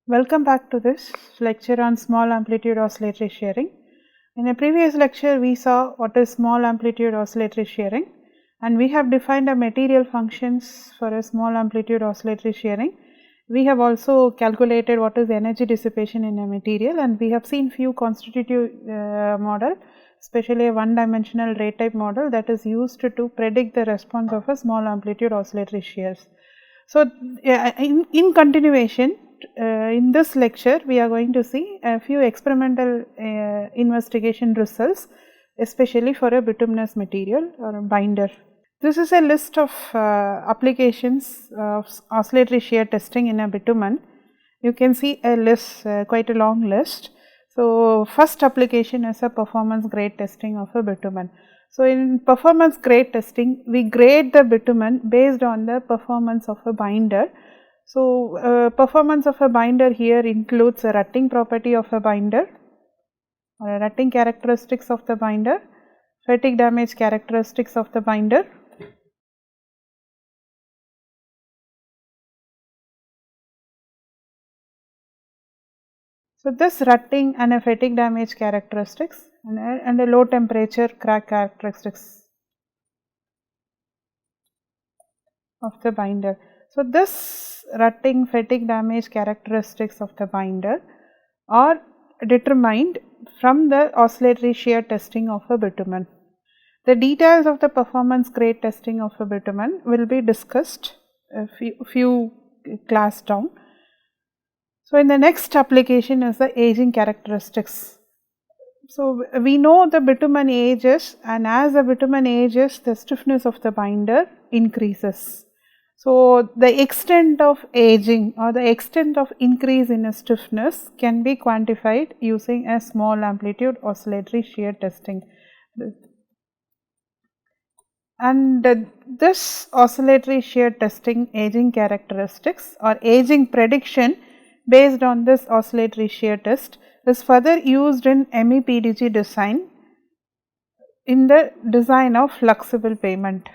Welcome back to this lecture on small amplitude oscillatory shearing. In a previous lecture, we saw what is small amplitude oscillatory shearing, and we have defined the material functions for a small amplitude oscillatory shearing. We have also calculated what is energy dissipation in a material, and we have seen few constitutive model, especially a one-dimensional ray type model that is used to predict the response of a small amplitude oscillatory shears. So, in continuation, in this lecture we are going to see a few experimental investigation results, especially for a bituminous material or a binder. This is a list of applications of oscillatory shear testing in a bitumen. You can see a list, quite a long list. So, first application is a performance grade testing of a bitumen. So, in performance grade testing, we grade the bitumen based on the performance of a binder. So, performance of a binder here includes a rutting property of a binder, or rutting characteristics of the binder, fatigue damage characteristics of the binder, so this rutting and a fatigue damage characteristics and a low temperature crack characteristics of the binder. So, this rutting fatigue damage characteristics of the binder are determined from the oscillatory shear testing of a bitumen. The details of the performance grade testing of a bitumen will be discussed a few class down. So, in the next application is the aging characteristics. So, we know the bitumen ages, and as the bitumen ages, the stiffness of the binder increases. So, the extent of aging or the extent of increase in a stiffness can be quantified using a small amplitude oscillatory shear testing. And this oscillatory shear testing aging characteristics or aging prediction based on this oscillatory shear test is further used in MEPDG design in the design of flexible pavement.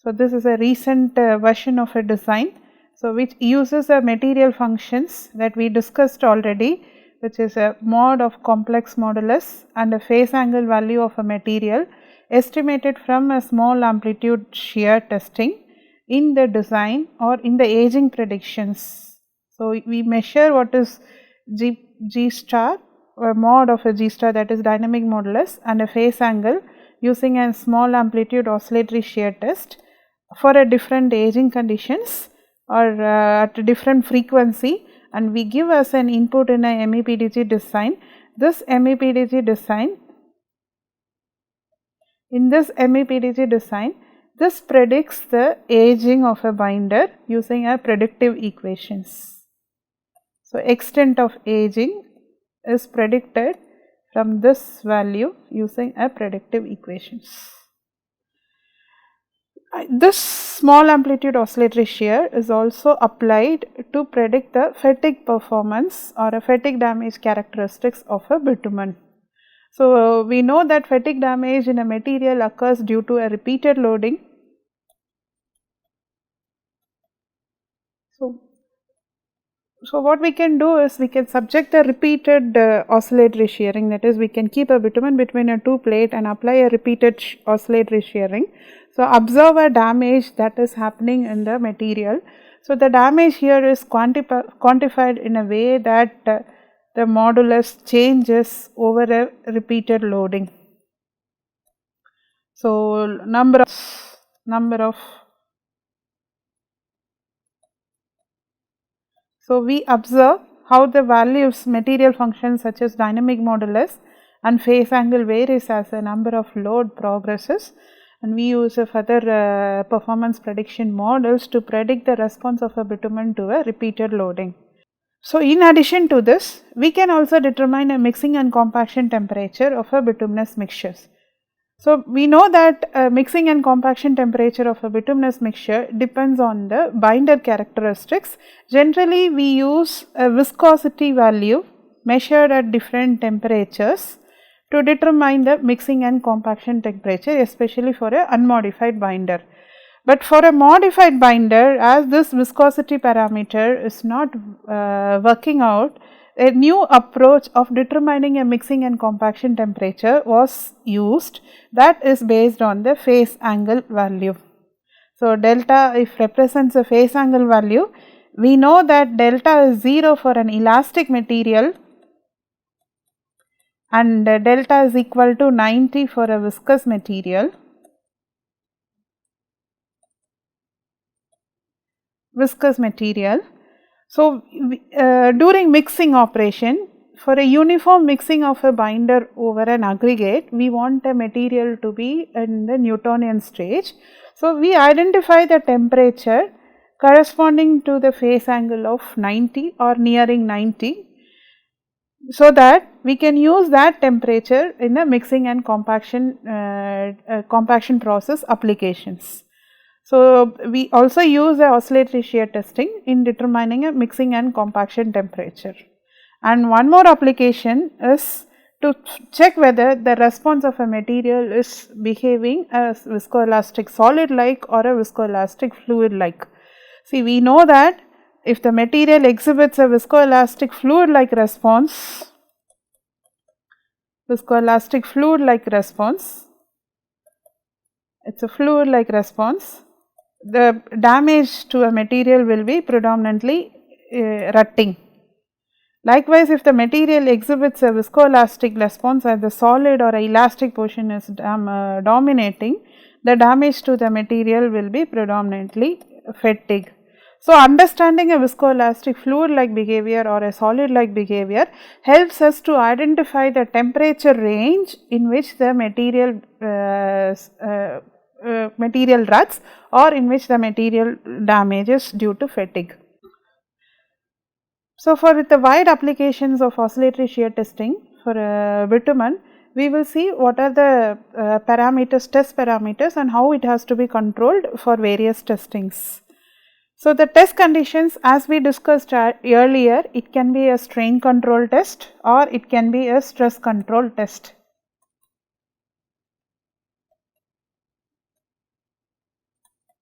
So, this is a recent version of a design, so which uses a material functions that we discussed already, which is a mod of complex modulus and a phase angle value of a material estimated from a small amplitude shear testing in the design or in the aging predictions. So, we measure what is G star or mod of a G star, that is dynamic modulus, and a phase angle using a small amplitude oscillatory shear test for a different aging conditions or at a different frequency, and we give as an input in a MEPDG design. This MEPDG design, in this MEPDG design, this predicts the aging of a binder using a predictive equations. So, extent of aging is predicted from this value using a predictive equations. This small amplitude oscillatory shear is also applied to predict the fatigue performance or a fatigue damage characteristics of a bitumen. So, we know that fatigue damage in a material occurs due to a repeated loading. So, what we can do is we can subject the repeated oscillatory shearing, that is we can keep a bitumen between a two plate and apply a repeated oscillatory shearing. So, observe a damage that is happening in the material. So, the damage here is quantified in a way that the modulus changes over a repeated loading. So, number of So, we observe how the values material functions such as dynamic modulus and phase angle varies as the number of load progresses, and we use a further performance prediction models to predict the response of a bitumen to a repeated loading. So, in addition to this, we can also determine a mixing and compaction temperature of a bituminous mixtures. So, we know that mixing and compaction temperature of a bituminous mixture depends on the binder characteristics. Generally, we use a viscosity value measured at different temperatures to determine the mixing and compaction temperature, especially for a unmodified binder. But for a modified binder, as this viscosity parameter is not working out, a new approach of determining a mixing and compaction temperature was used, that is based on the phase angle value. So, delta if represents a phase angle value, we know that delta is 0 for an elastic material and delta is equal to 90 for a viscous material. So, during mixing operation, for a uniform mixing of a binder over an aggregate, we want a material to be in the Newtonian stage. So, we identify the temperature corresponding to the phase angle of 90 or nearing 90, so that we can use that temperature in the mixing and compaction process applications. So, we also use the oscillatory shear testing in determining a mixing and compaction temperature. And one more application is to check whether the response of a material is behaving as viscoelastic solid like or a viscoelastic fluid like. See, we know that if the material exhibits a viscoelastic fluid like response, it's a fluid like response, the damage to a material will be predominantly rutting. Likewise, if the material exhibits a viscoelastic response and the solid or a elastic portion is dominating, the damage to the material will be predominantly fatigue. So, understanding a viscoelastic fluid like behavior or a solid like behavior helps us to identify the temperature range in which the material ruts or in which the material damages due to fatigue. So, for the wide applications of oscillatory shear testing for bitumen, we will see what are the test parameters and how it has to be controlled for various testings. So, the test conditions, as we discussed earlier, it can be a strain control test or it can be a stress control test.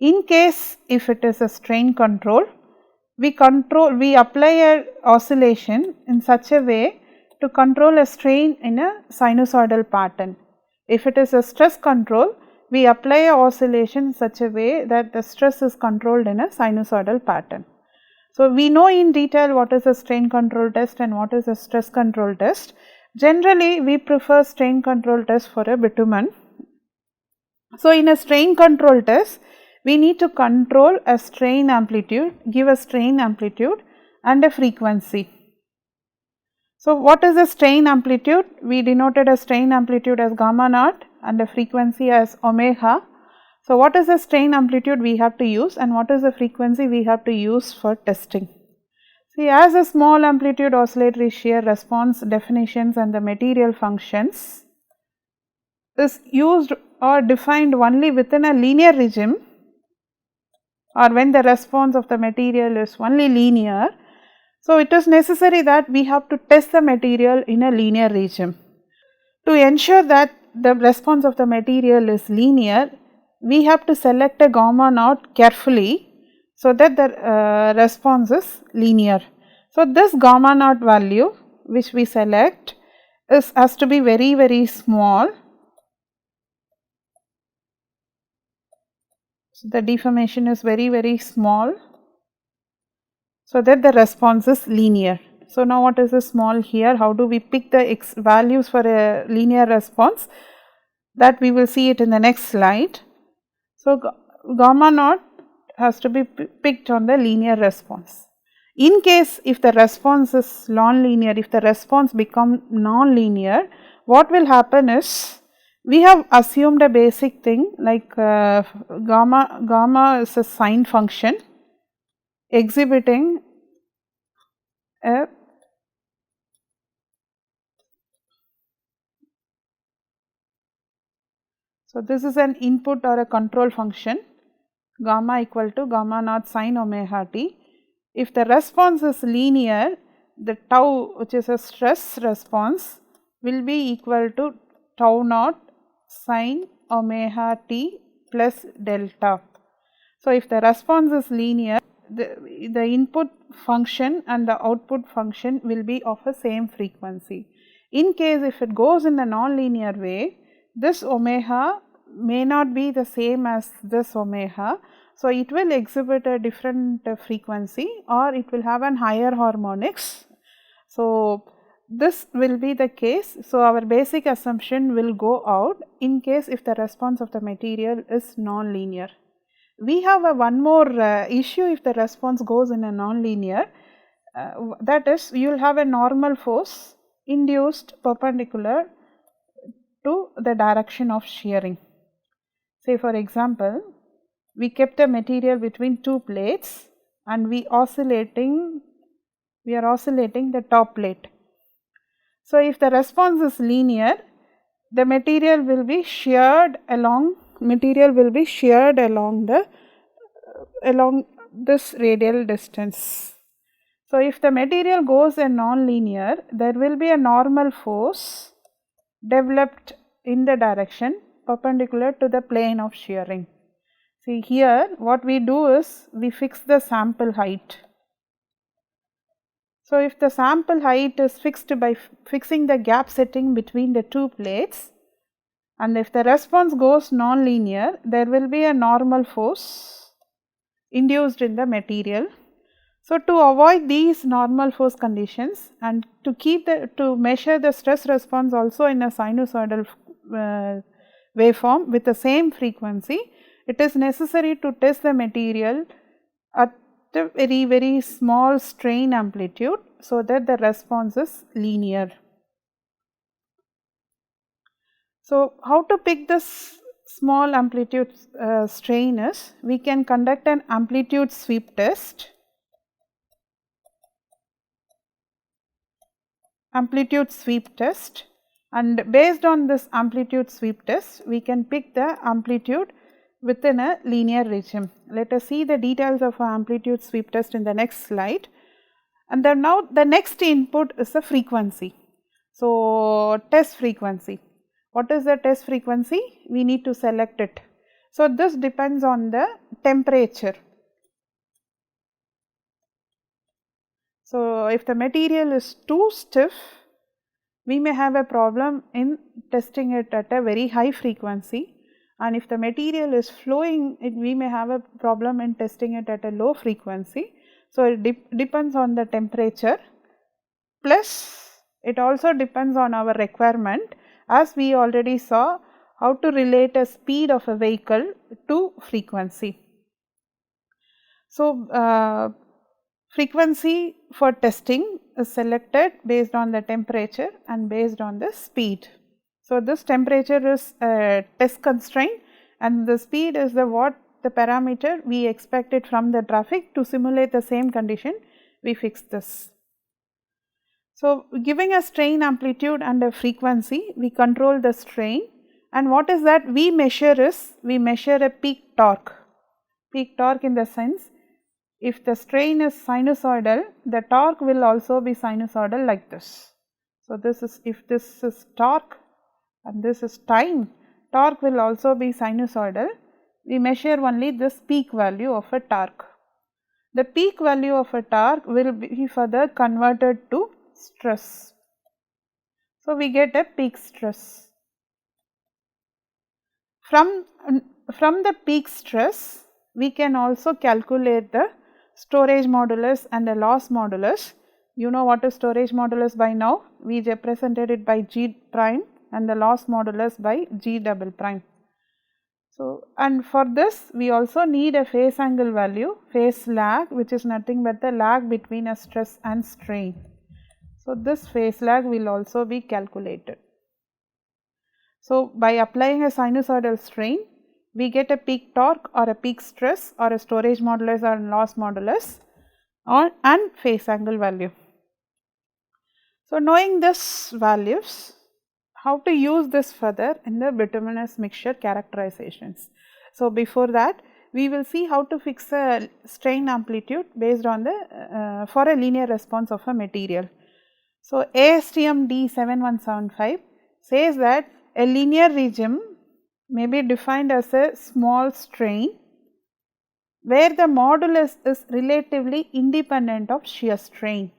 In case if it is a strain control, we apply a oscillation in such a way to control a strain in a sinusoidal pattern. If it is a stress control, we apply a oscillation in such a way that the stress is controlled in a sinusoidal pattern. So, we know in detail what is a strain control test and what is a stress control test. Generally, we prefer strain control test for a bitumen. So, in a strain control test, we need to control a strain amplitude, give a strain amplitude and a frequency. So, what is the strain amplitude? We denoted a strain amplitude as gamma naught and a frequency as omega. So, what is the strain amplitude we have to use and what is the frequency we have to use for testing? See, as a small amplitude oscillatory shear response definitions and the material functions is used or defined only within a linear regime, or when the response of the material is only linear. So, it is necessary that we have to test the material in a linear regime. To ensure that the response of the material is linear, we have to select a gamma naught carefully so that the response is linear. So, this gamma naught value which we select has to be very, very small. So, the deformation is very, very small so that the response is linear. So, now what is the small here? How do we pick the values for a linear response? That we will see it in the next slide. So, gamma naught has to be picked on the linear response. In case if the response is non-linear, if the response becomes non-linear, what will happen is, we have assumed a basic thing like gamma is a sine function exhibiting a so this is an input or a control function, gamma equal to gamma naught sine omega t. If the response is linear, the tau, which is a stress response, will be equal to tau naught sine omega t plus delta. So, if the response is linear, the input function and the output function will be of the same frequency. In case if it goes in the non-linear way, this omega may not be the same as this omega. So, it will exhibit a different frequency, or it will have an higher harmonics. So, this will be the case. So, our basic assumption will go out in case if the response of the material is non-linear. We have one more issue if the response goes in a non-linear, that is, you will have a normal force induced perpendicular to the direction of shearing. Say for example, we kept a material between two plates and we are oscillating the top plate. So, if the response is linear, the material will be sheared along this radial distance. So, if the material goes in non-linear, there will be a normal force developed in the direction perpendicular to the plane of shearing. See here, what we do is we fix the sample height. So, if the sample height is fixed by fixing the gap setting between the two plates, and if the response goes non-linear, there will be a normal force induced in the material. So, to avoid these normal force conditions and to measure the stress response also in a sinusoidal waveform with the same frequency, it is necessary to test the material at a very small strain amplitude, so that the response is linear. So, how to pick this small amplitude strain is, we can conduct an amplitude sweep test. And based on this amplitude sweep test, we can pick the amplitude within a linear regime. Let us see the details of our amplitude sweep test in the next slide. And then now the next input is a frequency. So, test frequency. What is the test frequency? We need to select it. So, this depends on the temperature. So, if the material is too stiff, we may have a problem in testing it at a very high frequency, and if the material is flowing, we may have a problem in testing it at a low frequency. So, it depends on the temperature, plus it also depends on our requirement, as we already saw how to relate a speed of a vehicle to frequency. So, frequency for testing is selected based on the temperature and based on the speed. So, this temperature is a test constraint, and the speed is the parameter we expect it from the traffic. To simulate the same condition, we fix this. So, giving a strain amplitude and a frequency, we control the strain, and what is that we measure is, we measure a peak torque. Peak torque in the sense, if the strain is sinusoidal, the torque will also be sinusoidal like this. So, this is, if this is torque and this is time, torque will also be sinusoidal. We measure only this peak value of a torque. The peak value of a torque will be further converted to stress. So, we get a peak stress. From the peak stress, we can also calculate the storage modulus and the loss modulus. You know what is storage modulus by now? We represented it by G prime and the loss modulus by G double prime. So, and for this we also need a phase angle value, phase lag, which is nothing but the lag between a stress and strain. So, this phase lag will also be calculated. So, by applying a sinusoidal strain, we get a peak torque or a peak stress or a storage modulus or loss modulus and phase angle value. So, knowing these values, how to use this further in the bituminous mixture characterizations. So, before that, we will see how to fix a strain amplitude based on the for a linear response of a material. So, ASTM D7175 says that a linear regime may be defined as a small strain where the modulus is relatively independent of shear strain.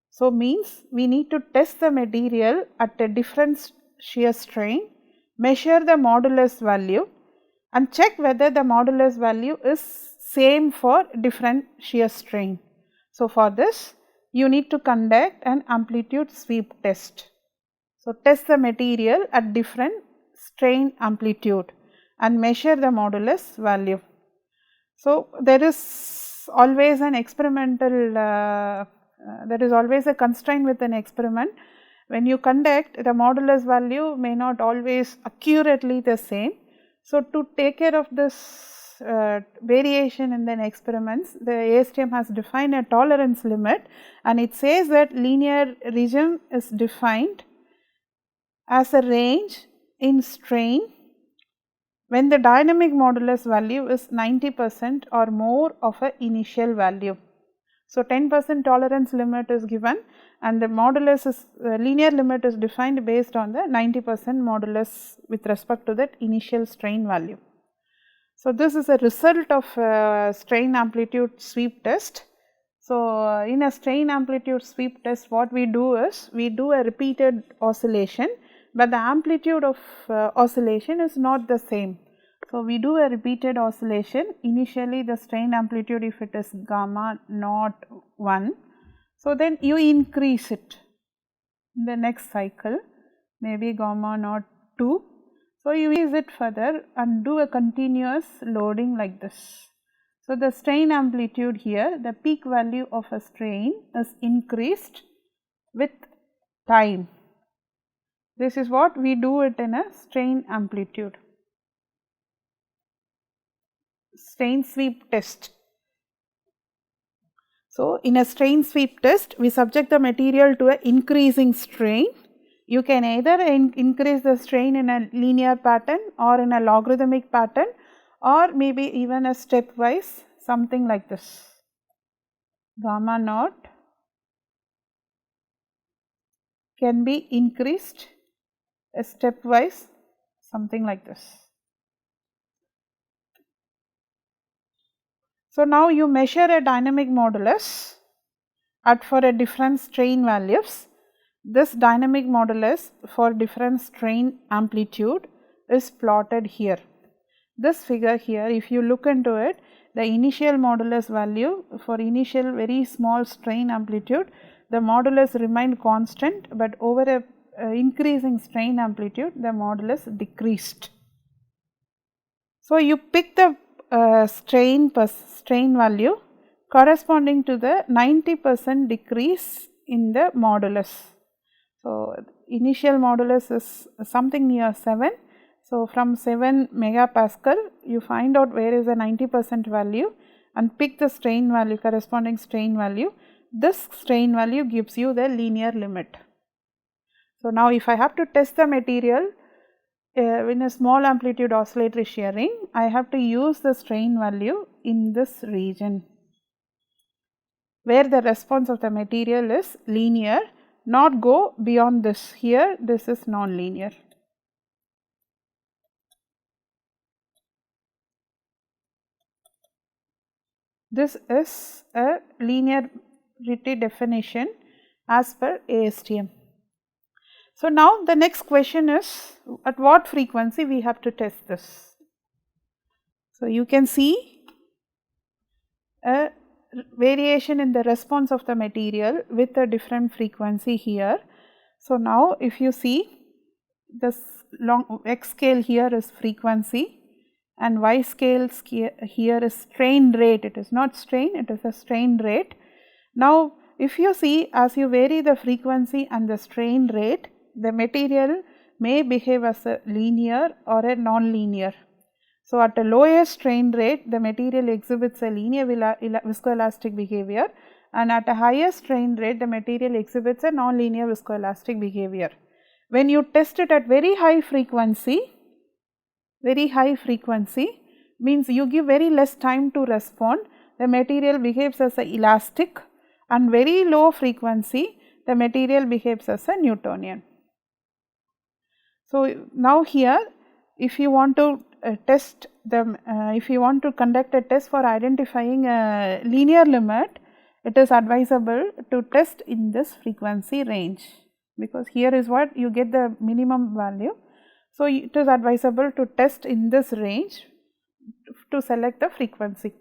So, means we need to test the material at a different shear strain, measure the modulus value and check whether the modulus value is same for different shear strain. So, for this you need to conduct an amplitude sweep test. So, test the material at different strain amplitude and measure the modulus value. So, there is always an experimental there is always a constraint with an experiment. When you conduct, the modulus value may not always accurately the same. So, to take care of this variation in the experiments, the ASTM has defined a tolerance limit, and it says that linear regime is defined as a range in strain when the dynamic modulus value is 90% or more of a initial value. So, 10% tolerance limit is given and the modulus is linear limit is defined based on the 90% modulus with respect to that initial strain value. So, this is a result of strain amplitude sweep test. So, in a strain amplitude sweep test, what we do is we do a repeated oscillation, but the amplitude of oscillation is not the same. So, we do a repeated oscillation. Initially the strain amplitude, if it is gamma naught 1, so then you increase it in the next cycle, maybe gamma naught 2. So, you increase it further and do a continuous loading like this. So, the strain amplitude here, the peak value of a strain is increased with time. This is what we do it in a strain amplitude. Strain sweep test. So, in a strain sweep test, we subject the material to an increasing strain. You can either increase the strain in a linear pattern or in a logarithmic pattern, or maybe even a stepwise, something like this. Gamma naught can be increased a stepwise, something like this. So, now you measure a dynamic modulus for a different strain values. This dynamic modulus for different strain amplitude is plotted here. This figure here, if you look into it, the initial modulus value for initial very small strain amplitude, the modulus remained constant, but over a increasing strain amplitude, the modulus decreased. So, you pick the strain value corresponding to the 90% decrease in the modulus. So, initial modulus is something near 7. So, from 7 megapascal you find out where is the 90% value and pick the strain value, corresponding strain value. This strain value gives you the linear limit. So, now if I have to test the material in a small amplitude oscillatory shearing, I have to use the strain value in this region where the response of the material is linear, not go beyond this. Here this is non-linear. This is a linearity definition as per ASTM. So, now the next question is at what frequency we have to test this. So, you can see a variation in the response of the material with a different frequency here. So, now if you see this long x scale here is frequency and y scale here is strain rate. It is not strain, it is a strain rate. Now, if you see as you vary the frequency and the strain rate, the material may behave as a linear or a non-linear. So, at a lower strain rate, the material exhibits a linear viscoelastic behavior, and at a higher strain rate, the material exhibits a non-linear viscoelastic behavior. When you test it at very high frequency means you give very less time to respond, the material behaves as a elastic, and very low frequency, the material behaves as a Newtonian. So, now here if you want to test if you want to conduct a test for identifying a linear limit, it is advisable to test in this frequency range, because here is what you get the minimum value. So, it is advisable to test in this range to select the frequency.